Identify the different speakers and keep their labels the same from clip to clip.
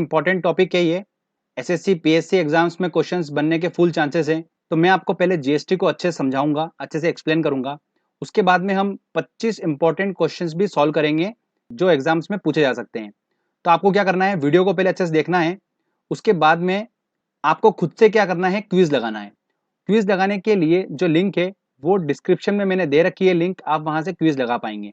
Speaker 1: Important topic है ये। SSC PSC exams में क्वेश्चंस बनने के फुल चांसेस हैं। तो मैं आपको पहले जीएसटी को अच्छे से समझाऊंगा, अच्छे से एक्सप्लेन करूंगा। उसके बाद में हम 25 इंपॉर्टेंट क्वेश्चंस भी सॉल्व करेंगे जो एग्जाम्स में पूछे जा सकते हैं। तो आपको क्या करना है, वीडियो को पहले अच्छे से देखना है। उसके बाद में आपको खुद से क्या करना है, क्विज लगाना है। क्विज लगाने के लिए जो लिंक है वो डिस्क्रिप्शन में मैंने दे रखी है लिंक, आप वहां से क्विज लगा पाएंगे।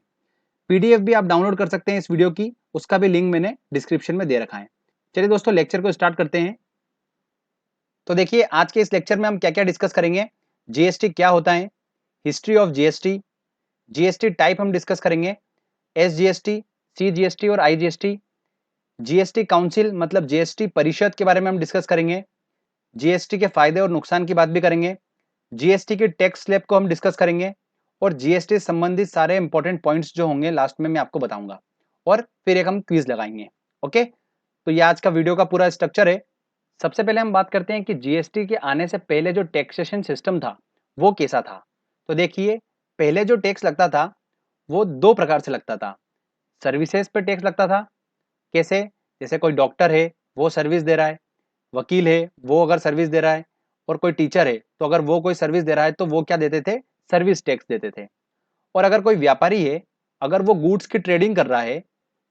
Speaker 1: पीडीएफ भी आप डाउनलोड कर सकते हैं इस वीडियो की, उसका भी लिंक मैंने डिस्क्रिप्शन में दे रखा है। चलिए दोस्तों, लेक्चर को स्टार्ट करते हैं। तो देखिए, आज के इस लेक्चर में हम क्या क्या डिस्कस करेंगे। जीएसटी क्या होता है, history of GST, GST type हम डिस्कस करेंगे, एसजीएसटी, सीजीएसटी और आईजीएसटी, जीएसटी काउंसिल मतलब जीएसटी परिषद के बारे में हम डिस्कस करेंगे, जीएसटी के फायदे और नुकसान की बात भी करेंगे, जीएसटी की टैक्स स्लैब को हम डिस्कस करेंगे और जीएसटी संबंधित सारे इंपॉर्टेंट पॉइंट्स जो होंगे लास्ट में मैं आपको बताऊंगा और फिर एक हम क्विज लगाएंगे। ओके, तो ये आज का वीडियो का पूरा स्ट्रक्चर है। सबसे पहले हम बात करते हैं कि जीएसटी के आने से पहले जो टैक्सेशन सिस्टम था वो कैसा था। तो देखिए, पहले जो टैक्स लगता था वो दो प्रकार से लगता था। सर्विसेज पे टैक्स लगता था। कैसे? जैसे कोई डॉक्टर है वो सर्विस दे रहा है, वकील है वो अगर सर्विस दे रहा है, और कोई टीचर है तो अगर वो कोई सर्विस दे रहा है तो वो क्या देते थे, सर्विस टैक्स देते थे। और अगर कोई व्यापारी है, अगर वो गुड्स की ट्रेडिंग कर रहा है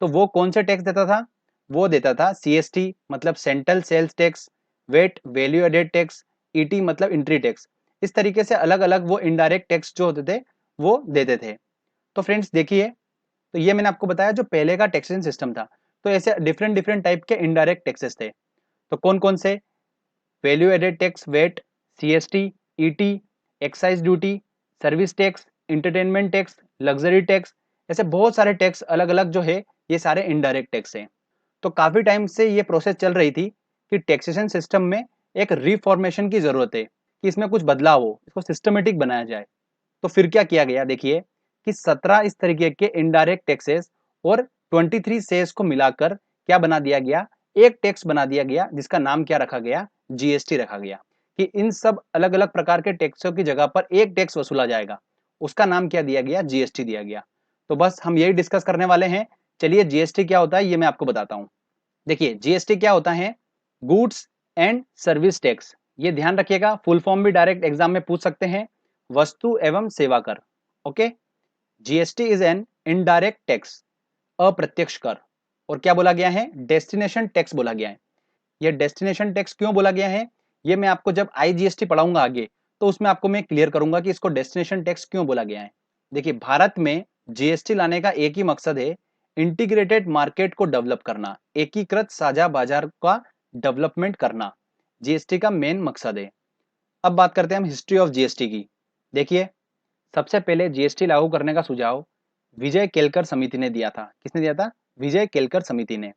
Speaker 1: तो वो कौन से टैक्स देता था, वो देता था सीएसटी मतलब central sales tax, VAT value added tax, ET मतलब इंट्री टैक्स। इस तरीके से अलग अलग वो इनडायरेक्ट टैक्स जो होते थे वो देते थे। तो फ्रेंड्स देखिए, तो ये मैंने आपको बताया जो पहले का टैक्सेशन सिस्टम था। तो ऐसे डिफरेंट डिफरेंट टाइप के इनडायरेक्ट टैक्सेस थे। तो कौन कौन से? Value added tax VAT, CST, ET, excise duty, service tax, entertainment tax, luxury tax. ऐसे बहुत सारे टैक्स अलग अलग जो है ये सारे इनडायरेक्ट टैक्स हैं। तो काफी टाइम से ये प्रोसेस चल रही थी कि टैक्सेशन सिस्टम में एक रिफॉर्मेशन की जरूरत है, कि इसमें कुछ बदलाव हो, इसको सिस्टमेटिक बनाया जाए। तो फिर क्या किया गया, देखिए कि 17 इस तरीके के इनडायरेक्ट टैक्सेस और 23 सेस को मिलाकर क्या बना दिया गया, एक टैक्स बना दिया गया जिसका नाम क्या रखा गया, जीएसटी रखा गया। कि इन सब अलग अलग प्रकार के टैक्सों की जगह पर एक टैक्स वसूला जाएगा, उसका नाम क्या दिया गया, जीएसटी दिया गया। तो बस हम यही डिस्कस करने वाले हैं। चलिए, जीएसटी क्या होता है ये मैं आपको बताता हूं। देखिए, जीएसटी क्या होता है, गुड्स एंड सर्विस टैक्स। ये ध्यान रखिएगा, फुल फॉर्म भी डायरेक्ट एग्जाम में पूछ सकते हैं, वस्तु एवं सेवा कर। Okay, GST is an indirect tax, अप्रत्यक्ष कर। और क्या बोला गया है, डेस्टिनेशन टैक्स बोला गया है। ये डेस्टिनेशन टैक्स क्यों बोला गया है, ये मैं आपको जब आईजीएसटी पढ़ाऊंगा आगे तो उसमें आपको मैं क्लियर करूंगा कि इसको डेस्टिनेशन टैक्स क्यों बोला गया है। देखिए, भारत में जीएसटी लाने का एक ही मकसद है, इंटीग्रेटेड मार्केट को डेवलप करना, एकीकृत साझा बाजार का डेवलपमेंट करना जीएसटी का मेन मकसद है। अब बात करते हैं हम हिस्ट्री ऑफ जीएसटी की। देखिए, सबसे पहले जीएसटी लागू करने का सुझाव विजय केलकर समिति ने दिया था। किसने दिया था? विजय केलकर समिति ने।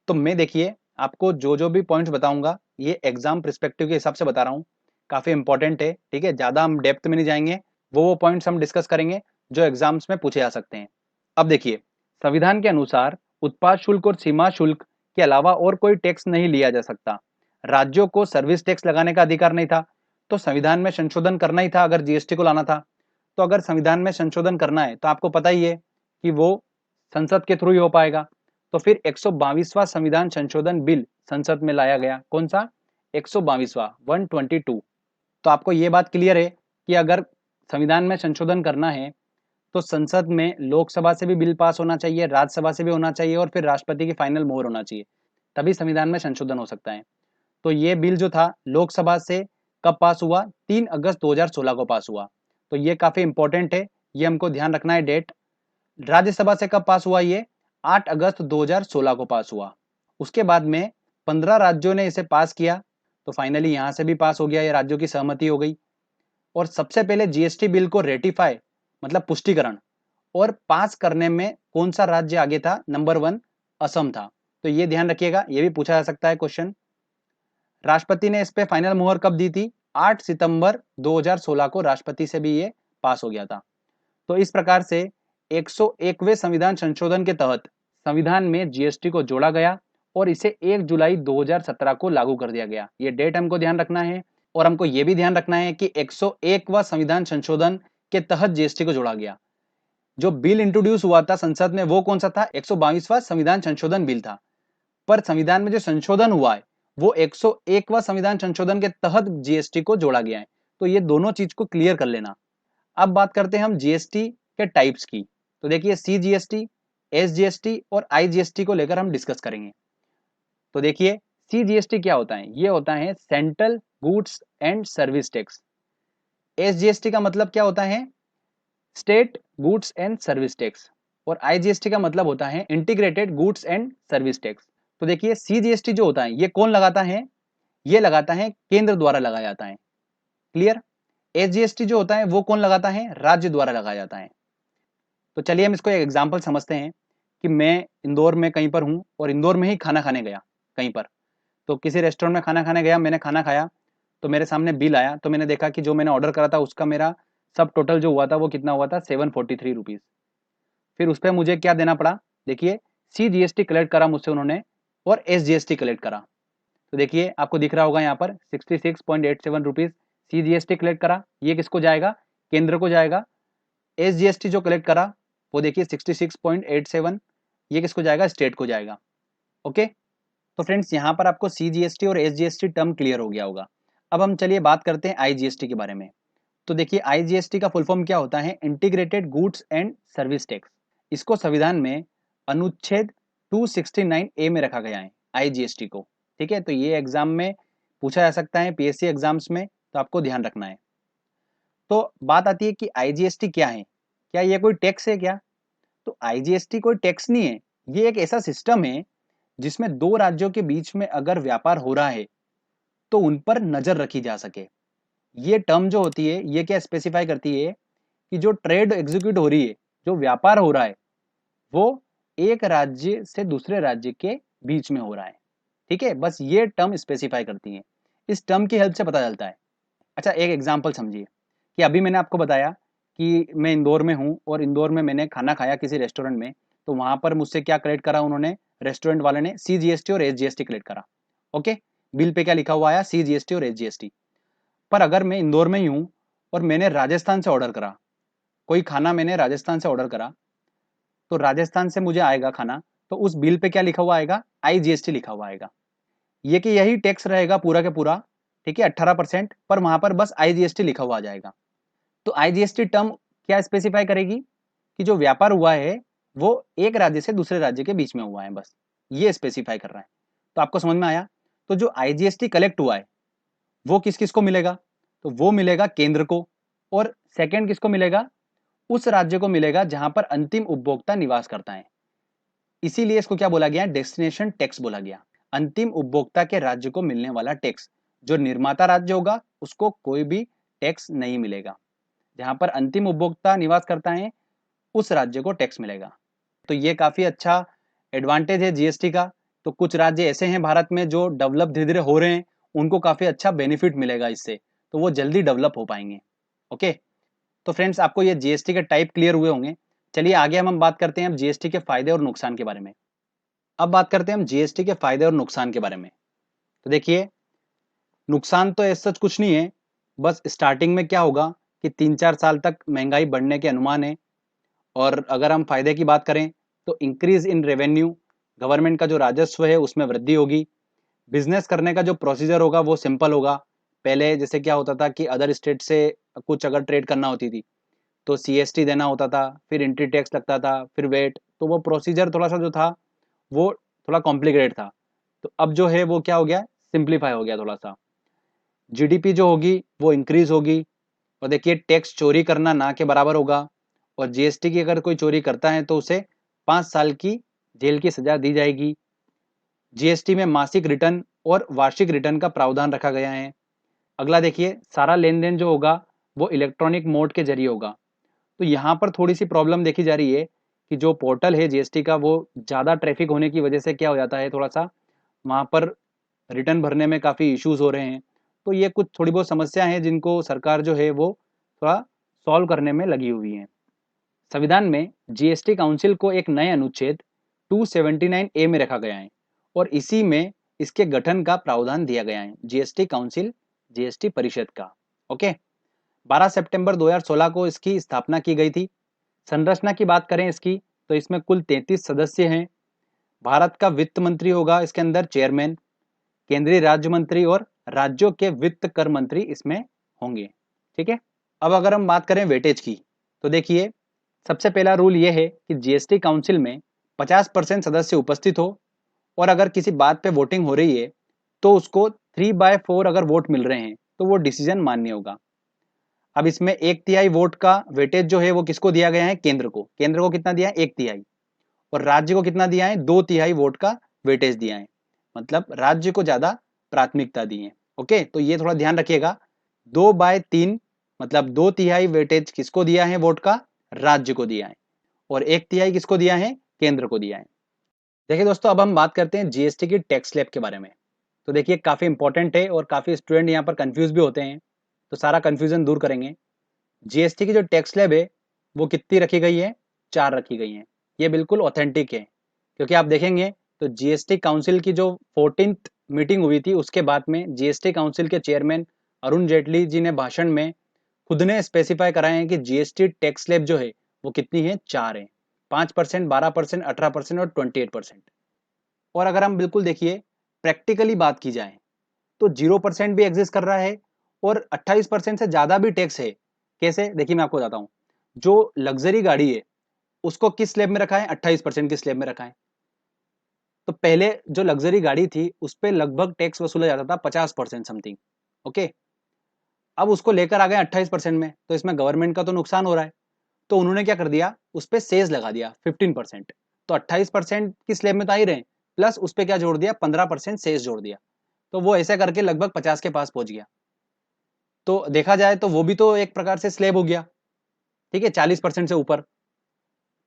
Speaker 1: तो मैं देखिए आपको जो जो भी पॉइंट्स बताऊंगा ये एग्जाम पर्सपेक्टिव के हिसाब से बता रहा हूँ, काफी इंपॉर्टेंट है। ठीक है, ज्यादा हम डेप्थ में नहीं जाएंगे, वो पॉइंट्स हम डिस्कस करेंगे जो एग्जाम्स में पूछे जा सकते हैं। अब देखिए, संविधान के अनुसार उत्पाद शुल्क और सीमा शुल्क के अलावा और कोई टैक्स नहीं लिया जा सकता। राज्यों को सर्विस टैक्स लगाने का अधिकार नहीं था, तो संविधान में संशोधन करना ही था अगर जीएसटी को लाना था। तो अगर संविधान में संशोधन करना है तो आपको पता ही है कि वो संसद के थ्रू ही हो पाएगा। तो फिर 122वां संविधान संशोधन बिल संसद में लाया गया। कौन सा? 122वां, 122। तो आपको ये बात क्लियर है कि अगर संविधान में संशोधन करना है तो संसद में लोकसभा से भी बिल पास होना चाहिए, राज्यसभा से भी होना चाहिए और फिर राष्ट्रपति की फाइनल मोहर होना चाहिए, तभी संविधान में संशोधन हो सकता है। तो ये बिल जो था लोकसभा से कब पास हुआ? 3 अगस्त 2016 को पास हुआ। तो ये काफी इंपॉर्टेंट है, ये हमको ध्यान रखना है डेट। राज्यसभा से कब पास हुआ? ये 8 अगस्त 2016 को पास हुआ। उसके बाद में 15 राज्यों ने इसे पास किया, तो फाइनली यहां से भी पास हो गया, ये राज्यों की सहमति हो गई। और सबसे पहले जीएसटी बिल को रेटिफाई मतलब पुष्टिकरण और पास करने में कौन सा राज्य आगे था? नंबर 1 असम था। तो ये ध्यान रखिएगा, ये भी पूछा जा सकता है क्वेश्चन। राष्ट्रपति ने इस पे फाइनल मुहर कब दी थी? 8 सितंबर 2016 को राष्ट्रपति से भी ये पास हो गया था। तो इस प्रकार से 101वें संविधान संशोधन के तहत संविधान में जीएसटी को जोड़ा गया और इसे 1 जुलाई 2017 को लागू कर दिया गया। ये डेट हमको ध्यान रखना है। और हमको ये भी ध्यान रखना है कि 101वां संविधान संशोधन के तहत जीएसटी को जोड़ा गया। जो बिल इंट्रोड्यूस हुआ था संसद में वो कौन सा था? 122वां संविधान संशोधन बिल था। पर संविधान में जो संशोधन हुआ है वो 101वां संविधान संशोधन के तहत जीएसटी को जोड़ा गया है। तो ये दोनों चीज को क्लियर कर लेना। अब बात करते हैं हम जीएसटी के टाइप्स की। तो देखिए सीजीएसटी, एसजीएसटी और आईजीएसटी को लेकर हम डिस्कस करेंगे। तो देखिए सीजीएसटी क्या होता है, ये होता है central goods and service tax. SGST का मतलब क्या होता है, state goods and service tax. और आईजीएसटी का मतलब होता है integrated goods and service tax. तो देखिए सीजीएसटी जो होता है ये कौन लगाता है, ये लगाता है केंद्र द्वारा लगाया जाता है। क्लियर। एसजीएसटी जो होता है वो कौन लगाता है, राज्य द्वारा लगाया जाता है। तो चलिए हम इसको एक एग्जांपल समझते हैं कि मैं इंदौर में कहीं पर हूं और इंदौर में ही खाना खाने गया कहीं पर। तो किसी रेस्टोरेंट में खाना खाने गया, मैंने खाना खाया, तो मेरे सामने बिल आया, तो मैंने देखा कि जो मैंने ऑर्डर करा था उसका मेरा सब टोटल जो हुआ था वो कितना हुआ था, 743 रुपीज। फिर उस पर मुझे क्या देना पड़ा, देखिए सीजीएसटी कलेक्ट करा मुझसे उन्होंने और एसजीएसटी कलेक्ट करा। तो देखिए आपको दिख रहा होगा यहाँ पर 66.87 रुपीज सीजीएसटी कलेक्ट करा, ये किसको जाएगा, केंद्र को जाएगा। एसजीएसटी जो कलेक्ट करा वो देखिए 66.87, ये किसको जाएगा, स्टेट को जाएगा। ओके। तो फ्रेंड्स यहाँ पर आपको सीजीएसटी और एसजीएसटी टर्म क्लियर हो गया होगा। अब हम चलिए बात करते हैं आईजीएसटी के बारे में। तो देखिए आईजीएसटी का फुल फॉर्म क्या होता है, integrated goods and service tax. इसको संविधान में अनुच्छेद 269 ए में रखा गया है आईजीएसटी को। ठीक है, तो ये एग्जाम में पूछा जा सकता है पीएससी एग्जाम्स में, तो आपको ध्यान रखना है। तो बात आती है कि आईजीएसटी क्या है, क्या ये कोई टैक्स है क्या? तो आईजीएसटी कोई टैक्स नहीं है, ये एक ऐसा सिस्टम है जिसमें दो राज्यों के बीच में अगर व्यापार हो रहा है तो उन पर नजर रखी जा सके। ये टर्म जो होती है ये क्या स्पेसिफाई करती है कि जो ट्रेड एग्जीक्यूट हो रही है, जो व्यापार हो रहा है, वो एक राज्य से दूसरे राज्य के बीच में हो रहा है। ठीक है, बस ये टर्म स्पेसिफाई करती है, इस टर्म की हेल्प से पता चलता है। अच्छा एक एग्जांपल समझिए कि अभी मैंने आपको बताया कि मैं इंदौर में हूँ और इंदौर में मैंने खाना खाया किसी रेस्टोरेंट में, तो वहां पर मुझसे क्या कलेक्ट करा उन्होंने, रेस्टोरेंट वाले ने सीजीएसटी और एसजीएसटी कलेक्ट करा। ओके, बिल पे क्या लिखा हुआ आया, सीजीएसटी और एसजीएसटी। पर अगर मैं इंदौर में ही हूँ और मैंने राजस्थान से ऑर्डर करा, कोई खाना मैंने राजस्थान से ऑर्डर करा, तो राजस्थान से मुझे आएगा खाना, तो उस बिल पे क्या लिखा हुआ आएगा, आईजीएसटी लिखा हुआ आएगा। ये कि यही टैक्स रहेगा पूरा के पूरा, ठीक है 18%, पर वहां पर बस आईजीएसटी लिखा हुआ आ जाएगा। तो आईजीएसटी टर्म क्या स्पेसिफाई करेगी कि जो व्यापार हुआ है वो एक राज्य से दूसरे राज्य के बीच में हुआ है, बस ये स्पेसिफाई कर रहा है। तो आपको समझ में आया। तो जो आईजीएसटी कलेक्ट हुआ है वो किस किस को मिलेगा, तो वो मिलेगा केंद्र को, और सेकंड किसको मिलेगा, उस राज्य को मिलेगा जहां पर अंतिम उपभोक्ता निवास करता है। इसीलिए इसको क्या बोला गया, डेस्टिनेशन टैक्स बोला गया। अंतिम उपभोक्ता के राज्य को मिलने वाला टैक्स, जो निर्माता राज्य होगा उसको कोई भी टैक्स नहीं मिलेगा, जहां पर अंतिम उपभोक्ता निवास करता है उस राज्य को टैक्स मिलेगा। तो ये काफी अच्छा एडवांटेज है जीएसटी का। तो कुछ राज्य ऐसे हैं भारत में जो डेवलप धीरे धीरे हो रहे हैं, उनको काफी अच्छा बेनिफिट मिलेगा इससे, तो वो जल्दी डेवलप हो पाएंगे। ओके, तो फ्रेंड्स आपको ये जीएसटी के टाइप क्लियर हुए होंगे। चलिए आगे हम बात करते हैं अब जीएसटी के फायदे और नुकसान के बारे में। अब बात करते हैं हम जीएसटी के फायदे और नुकसान के बारे में। तो देखिए नुकसान तो ऐसा सच कुछ नहीं है, बस स्टार्टिंग में क्या होगा कि 3-4 साल तक महंगाई बढ़ने के अनुमान है। और अगर हम फायदे की बात करें तो इंक्रीज इन रेवेन्यू, गवर्नमेंट का जो राजस्व है उसमें वृद्धि होगी। बिजनेस करने का जो प्रोसीजर होगा वो सिंपल होगा। पहले जैसे क्या होता था कि अदर स्टेट से कुछ अगर ट्रेड करना होती थी तो सीएसटी देना होता था, फिर एंट्री टैक्स लगता था, फिर वेट, तो वो प्रोसीजर थोड़ा सा जो था वो थोड़ा कॉम्प्लिकेटेड था। तो अब जो है वो क्या हो गया, सिंप्लीफाई हो गया थोड़ा सा। जीडीपी जो होगी वो इंक्रीज होगी। और देखिए टैक्स चोरी करना ना के बराबर होगा, और जीएसटी की अगर कोई चोरी करता है तो उसे 5 साल की जेल की सजा दी जाएगी। जीएसटी में मासिक रिटर्न और वार्षिक रिटर्न का प्रावधान रखा गया है। अगला देखिए सारा लेन देन जो होगा वो इलेक्ट्रॉनिक मोड के जरिए होगा। तो यहाँ पर थोड़ी सी प्रॉब्लम देखी जा रही है कि जो पोर्टल है जीएसटी का वो ज़्यादा ट्रैफिक होने की वजह से क्या हो जाता है, थोड़ा सा वहाँ पर रिटर्न भरने में काफ़ी इश्यूज हो रहे हैं। तो ये कुछ थोड़ी बहुत समस्या है जिनको सरकार जो है वो थोड़ा सॉल्व करने में लगी हुई है। संविधान में जीएसटी काउंसिल को एक नए अनुच्छेद 279 ए में रखा गया है, और इसी में इसके गठन का प्रावधान दिया गया है, जीएसटी काउंसिल, जीएसटी परिषद का। ओके, 12 सितंबर 2016 को इसकी स्थापना की गई थी। संरचना की बात करें इसकी तो इसमें कुल 33 सदस्य हैं। भारत का वित्त मंत्री होगा इसके अंदर चेयरमैन, केंद्रीय राज्य मंत्री और राज्यों के वित्त कर मंत्री इसमें होंगे। ठीक है, अब अगर हम बात करें वेटेज की, तो देखिए सबसे पहला रूल ये है कि जीएसटी काउंसिल में 50% सदस्य उपस्थित हो और अगर किसी बात पे वोटिंग हो रही है तो उसको 3/4 अगर वोट मिल रहे हैं तो वो डिसीजन मान्य होगा। अब इसमें 1/3 वोट का वेटेज जो है वो किसको दिया गया है? केंद्र को। केंद्र को कितना दिया है? 1/3। और राज्य को कितना दिया है? 2/3 वोट का वेटेज दिया है, मतलब राज्य को ज्यादा प्राथमिकता दी है। ओके, तो ये थोड़ा ध्यान रखिएगा, 2/3 मतलब 2/3 वेटेज किसको दिया है वोट का? राज्य को दिया है, और 1/3 किसको दिया है? केंद्र को दिया है। देखिए दोस्तों, अब हम बात करते हैं जीएसटी की टैक्स स्लैब के बारे में। तो देखिए काफी इंपॉर्टेंट है और काफी स्टूडेंट यहाँ पर कंफ्यूज भी होते हैं, तो सारा कंफ्यूजन दूर करेंगे। जीएसटी की जो टैक्स स्लैब है वो कितनी रखी गई है? 4 रखी गई है। ये बिल्कुल ऑथेंटिक है, क्योंकि आप देखेंगे तो जीएसटी काउंसिल की जो 14th मीटिंग हुई थी उसके बाद में जीएसटी काउंसिल के चेयरमैन अरुण जेटली जी ने भाषण में खुद ने स्पेसिफाई कराए हैं कि जीएसटी टैक्स स्लैब जो है वो कितनी है? 4 है, 5%, 12%, 18% और 28%। और अगर हम बिल्कुल देखिए प्रैक्टिकली बात की जाए तो 0% भी एग्जिस्ट कर रहा है और 28% से ज्यादा भी टैक्स है। कैसे? देखिए मैं आपको बताता हूँ। जो लग्जरी गाड़ी है उसको किस स्लैब में रखा है? 28% की स्लैब में रखा है। तो पहले जो लग्जरी गाड़ी थी उस पर लगभग टैक्स वसूला जाता था 50% समथिंग। ओके, अब उसको लेकर आ गए 28% में, तो इसमें गवर्नमेंट का तो नुकसान हो रहा है। तो उन्होंने क्या कर दिया? उस पर सेज लगा दिया 15%। तो 28% की स्लैब में तो आ ही रहे, प्लस उस पर क्या जोड़ दिया? 15% सेज जोड़ दिया। तो वो ऐसे करके लगभग 50 के पास पहुंच गया। तो देखा जाए तो वो भी तो एक प्रकार से स्लैब हो गया। ठीक है, 40% से ऊपर।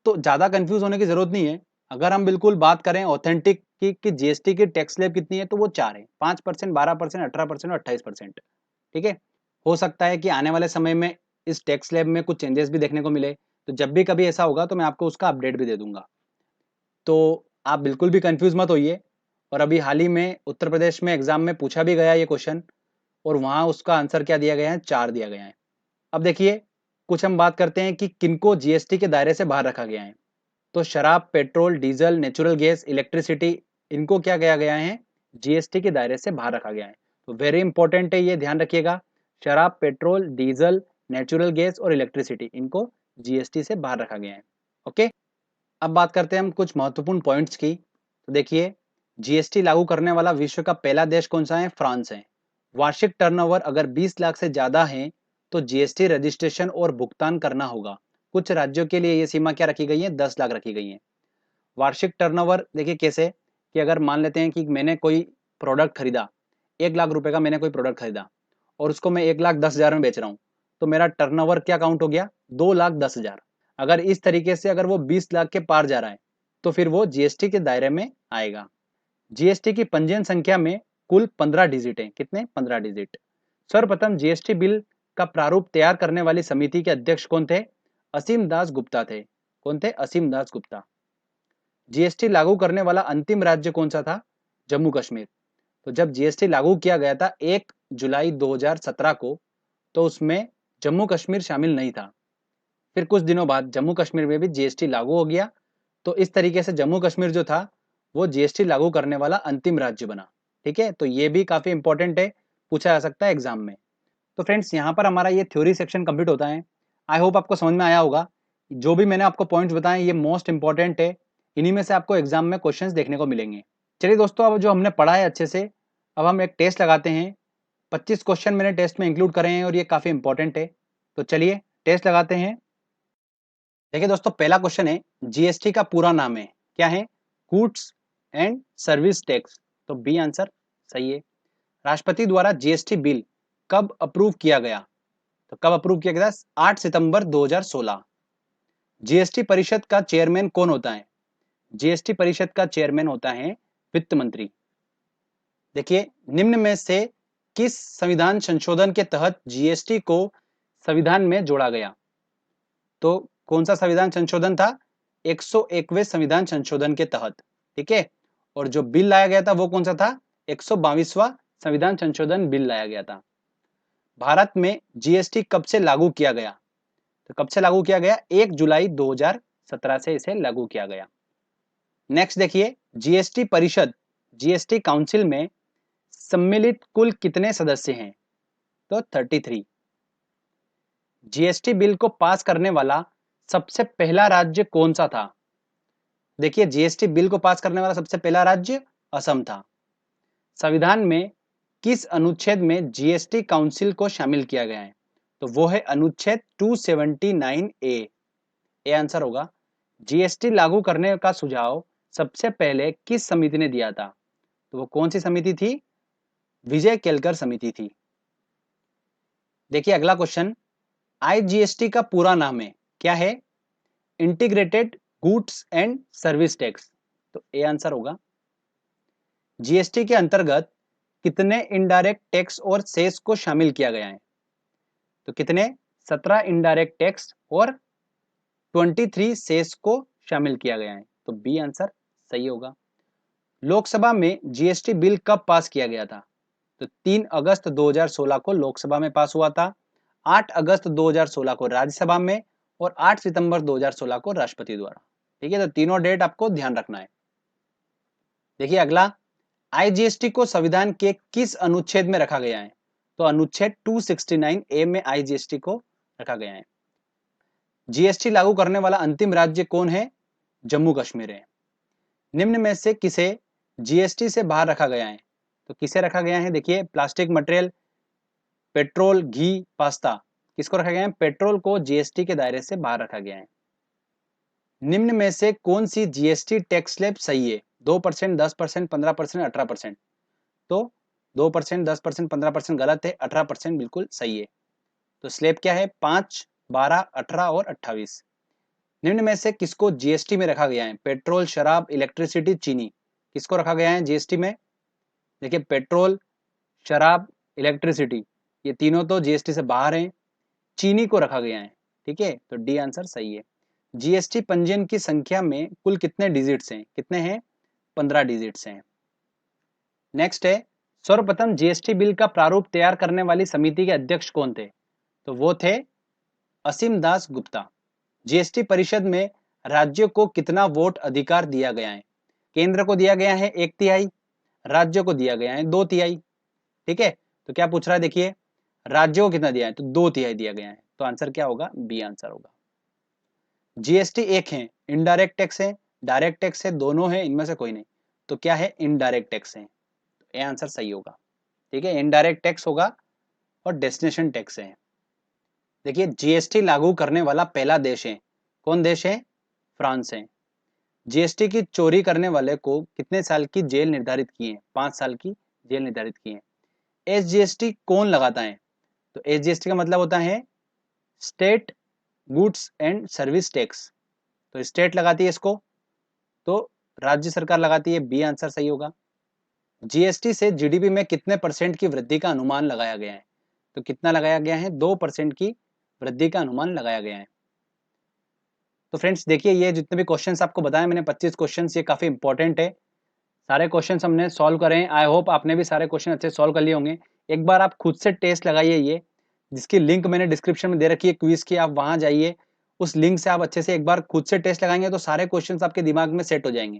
Speaker 1: तो ज्यादा कंफ्यूज होने की जरूरत नहीं है। अगर हम बिल्कुल बात करें ऑथेंटिक की कि जीएसटी की टैक्स स्लैब कितनी है, तो वो 4 है, 5%, 12%, 18% और 28%। ठीक है, हो सकता है कि आने वाले समय में इस टैक्स स्लैब में कुछ चेंजेस भी देखने को मिले, तो जब भी कभी ऐसा होगा तो मैं आपको उसका अपडेट भी दे दूंगा। तो आप बिल्कुल भी कंफ्यूज मत होइए। और अभी हाल ही में उत्तर प्रदेश में एग्जाम में पूछा भी गया ये क्वेश्चन, और वहां उसका आंसर क्या दिया गया है? 4 दिया गया है। अब देखिए कुछ हम बात करते हैं कि किनको जीएसटी के दायरे से बाहर रखा गया है। तो शराब, petrol, diesel, natural gas, electricity, इनको क्या किया गया है? जीएसटी के दायरे से बाहर रखा गया है। तो वेरी इंपॉर्टेंट है, ये ध्यान रखिएगा। शराब, पेट्रोल, डीजल, नेचुरल गैस और इलेक्ट्रिसिटी, इनको जीएसटी से बाहर रखा गया है। ओके, अब बात करते हैं हम कुछ महत्वपूर्ण पॉइंट्स की। तो देखिए जीएसटी लागू करने वाला विश्व का पहला देश कौन सा है? फ्रांस है। वार्षिक टर्नओवर अगर 20 लाख से ज्यादा है तो जीएसटी रजिस्ट्रेशन और भुगतान करना होगा। कुछ राज्यों के लिए ये सीमा क्या रखी गई है? 10 लाख रखी गई है। वार्षिक टर्नओवर देखिए कैसे, कि अगर मान लेते हैं कि मैंने कोई प्रोडक्ट खरीदा, 1 लाख रुपए का मैंने कोई प्रोडक्ट खरीदा और उसको मैं 1,10,000 में बेच रहा हूँ, तो मेरा टर्नओवर क्या काउंट हो गया? 2,10,000। अगर इस तरीके से अगर वो 20 लाख के पार जा रहा है तो फिर वो जीएसटी के दायरे में आएगा। जीएसटी की पंजीयन संख्या में कुल 15 डिजिट है। कितने? 15 डिजिट। सर्वप्रथम जीएसटी बिल का प्रारूप तैयार करने वाली समिति के अध्यक्ष कौन थे? असीम दास गुप्ता थे। कौन थे? असीम दास गुप्ता। जीएसटी लागू करने वाला अंतिम राज्य कौन सा था? जम्मू कश्मीर। तो जब जीएसटी लागू किया गया था 1 जुलाई 2017 को, तो उसमें जम्मू कश्मीर शामिल नहीं था। फिर कुछ दिनों बाद जम्मू कश्मीर में भी जीएसटी लागू हो गया। तो इस तरीके से जम्मू कश्मीर जो था वो जीएसटी लागू करने वाला अंतिम राज्य बना। ठीक है, तो ये भी काफी इंपॉर्टेंट है, पूछा जा सकता है एग्जाम में। तो फ्रेंड्स यहाँ पर हमारा ये थ्योरी सेक्शन कंप्लीट होता है। आई होप आपको समझ में आया होगा। जो भी मैंने आपको पॉइंट्स बताए ये मोस्ट इंपॉर्टेंट है, इन्हीं में से आपको एग्जाम में क्वेश्चंस देखने को मिलेंगे। चलिए दोस्तों, अब जो हमने पढ़ा है अच्छे से, अब हम एक टेस्ट लगाते हैं। 25 क्वेश्चन मैंने टेस्ट में इंक्लूड करे हैं और ये काफी इंपॉर्टेंट है। तो चलिए टेस्ट लगाते हैं। देखिए दोस्तों, पहला क्वेश्चन है जीएसटी का पूरा नाम है क्या है? Goods and service tax. तो बी आंसर सही है। राष्ट्रपति द्वारा जीएसटी बिल कब अप्रूव किया गया? तो कब अप्रूव किया गया? 8 सितंबर 2016। जीएसटी परिषद का चेयरमैन कौन होता है? जीएसटी परिषद का चेयरमैन होता है वित्त मंत्री। देखिए निम्न में से किस संविधान संशोधन के तहत जीएसटी को संविधान में जोड़ा गया? तो कौन सा संविधान संशोधन था? 101वें संविधान संशोधन के तहत। ठीक है, और जो बिल लाया गया था वो कौन सा था? 122वां संविधान संशोधन बिल लाया गया था। भारत में जीएसटी कब से लागू किया गया? तो कब से लागू किया गया? 1 जुलाई 2017 से इसे लागू किया गया। नेक्स्ट देखिए, जीएसटी परिषद, जीएसटी काउंसिल में सम्मिलित कुल कितने सदस्य हैं? तो 33। जीएसटी बिल को पास करने वाला सबसे पहला राज्य कौन सा था? देखिए, जीएसटी बिल को पास करने वाला सबसे पहला राज्य असम था। संविधान में किस अनुच्छेद में जीएसटी काउंसिल को शामिल किया गया है? तो वो है अनुच्छेद 279 ए आंसर होगा। जीएसटी लागू करने का सुझाव सबसे पहले किस समिति ने दिया था? तो वो कौन सी समिति थी? विजय केलकर समिति थी। देखिए अगला क्वेश्चन, आईजीएसटी का पूरा नाम है, क्या है? Integrated goods and service tax. तो ए आंसर होगा। जीएसटी के अंतर्गत कितने इनडायरेक्ट टैक्स और सेस को शामिल किया गया है? तो कितने? 17 इनडायरेक्ट टैक्स और 23 सेस को शामिल किया गया है। तो बी आंसर सही होगा। लोकसभा में जीएसटी बिल कब पास किया गया था? तो 3 अगस्त 2016 को लोकसभा में पास हुआ था, 8 अगस्त 2016 को राज्यसभा में और 8 सितंबर 2016 को राष्ट्रपति द्वारा। ठीक है, तो तीनों डेट आपको ध्यान रखना है। देखिए अगला, आईजीएसटी को संविधान के किस अनुच्छेद में रखा गया है? तो अनुच्छेद 269 ए में आईजीएसटी को रखा गया है। जीएसटी लागू करने वाला अंतिम राज्य कौन है? जम्मू कश्मीर है। निम्न में से किसे जीएसटी से बाहर रखा गया है? तो किसे रखा गया है? देखिए, प्लास्टिक मटेरियल, पेट्रोल, घी, पास्ता, किसको रखा गया है? पेट्रोल को जीएसटी के दायरे से बाहर रखा गया है। निम्न में से कौन सी जीएसटी टैक्स स्लैब सही है? 2%, 10%, 15%, 18%। तो 2%, 10%, 15% गलत है, 18% बिल्कुल सही है। तो स्लैब क्या है? 5, 12, 18 और 28। निम्न में से किसको जीएसटी में रखा गया है? पेट्रोल, शराब, इलेक्ट्रिसिटी, चीनी, किसको रखा गया है जीएसटी में? देखिए, पेट्रोल, शराब, इलेक्ट्रिसिटी, ये तीनों तो जीएसटी से बाहर हैं। चीनी को रखा गया है। ठीक है, तो डी आंसर सही है। जीएसटी पंजीयन की संख्या में कुल कितने डिजिट्स हैं? कितने हैं? 15 डिजिट्स हैं। नेक्स्ट है, सर्वप्रथम जीएसटी बिल का प्रारूप तैयार करने वाली समिति के अध्यक्ष कौन थे? तो वो थे असीम दास गुप्ता। जीएसटी परिषद में राज्यों को कितना वोट अधिकार दिया गया है? केंद्र को दिया गया है 1/3, राज्यों को दिया गया है 2/3। ठीक है, तो क्या पूछ रहा है? देखिए, राज्यों को कितना दिया है? तो 2/3 दिया गया है। तो आंसर क्या होगा? बी आंसर होगा। जीएसटी एक है, इनडायरेक्ट टैक्स है, डायरेक्ट टैक्स है, दोनों है, इनमें से कोई नहीं। तो क्या है? इनडायरेक्ट टैक्स है। ए आंसर सही होगा। ठीक है, इनडायरेक्ट टैक्स होगा और डेस्टिनेशन टैक्स है। देखिए, जीएसटी लागू करने वाला पहला देश है, कौन देश है? फ्रांस है। जीएसटी की चोरी करने वाले को कितने साल की जेल निर्धारित की है? 5 साल की जेल निर्धारित की है। एसजीएसटी कौन लगाता है? तो एसजीएसटी का मतलब होता है state goods and service tax. तो स्टेट लगाती है इसको, तो राज्य सरकार लगाती है। बी आंसर सही होगा। जीएसटी से जीडीपी में कितने परसेंट की वृद्धि का अनुमान लगाया गया है? तो कितना लगाया गया है? 2% की वृद्धि का अनुमान लगाया गया है। तो फ्रेंड्स देखिए, ये जितने भी क्वेश्चंस आपको बताए मैंने 25 क्वेश्चंस, ये काफी इंपॉर्टेंट है। सारे क्वेश्चंस हमने सॉल्व करे हैं। आई होप आपने भी सारे क्वेश्चन अच्छे सॉल्व कर लिए होंगे। एक बार आप खुद से टेस्ट लगाइए, ये जिसकी लिंक मैंने डिस्क्रिप्शन में दे रखी है क्विज की, आप वहां जाइए, उस लिंक से आप अच्छे से एक बार खुद से टेस्ट लगाएंगे तो सारे क्वेश्चंस आपके दिमाग में सेट हो जाएंगे।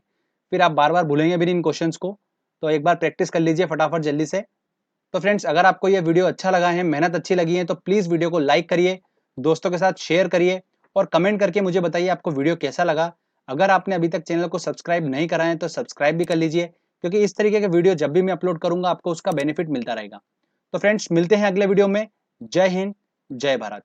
Speaker 1: फिर आप बार बार भूलेंगे भी नहीं इन क्वेश्चंस को। तो एक बार प्रैक्टिस कर लीजिए फटाफट जल्दी से। तो फ्रेंड्स, अगर आपको ये वीडियो अच्छा लगा है, मेहनत अच्छी लगी है, तो प्लीज वीडियो को लाइक करिए, दोस्तों के साथ शेयर करिए और कमेंट करके मुझे बताइए आपको वीडियो कैसा लगा। अगर आपने अभी तक चैनल को सब्सक्राइब नहीं करा है तो सब्सक्राइब भी कर लीजिए, क्योंकि इस तरीके के वीडियो जब भी मैं अपलोड करूंगा आपको उसका बेनिफिट मिलता रहेगा। तो फ्रेंड्स, मिलते हैं अगले वीडियो में। जय हिंद, जय भारत।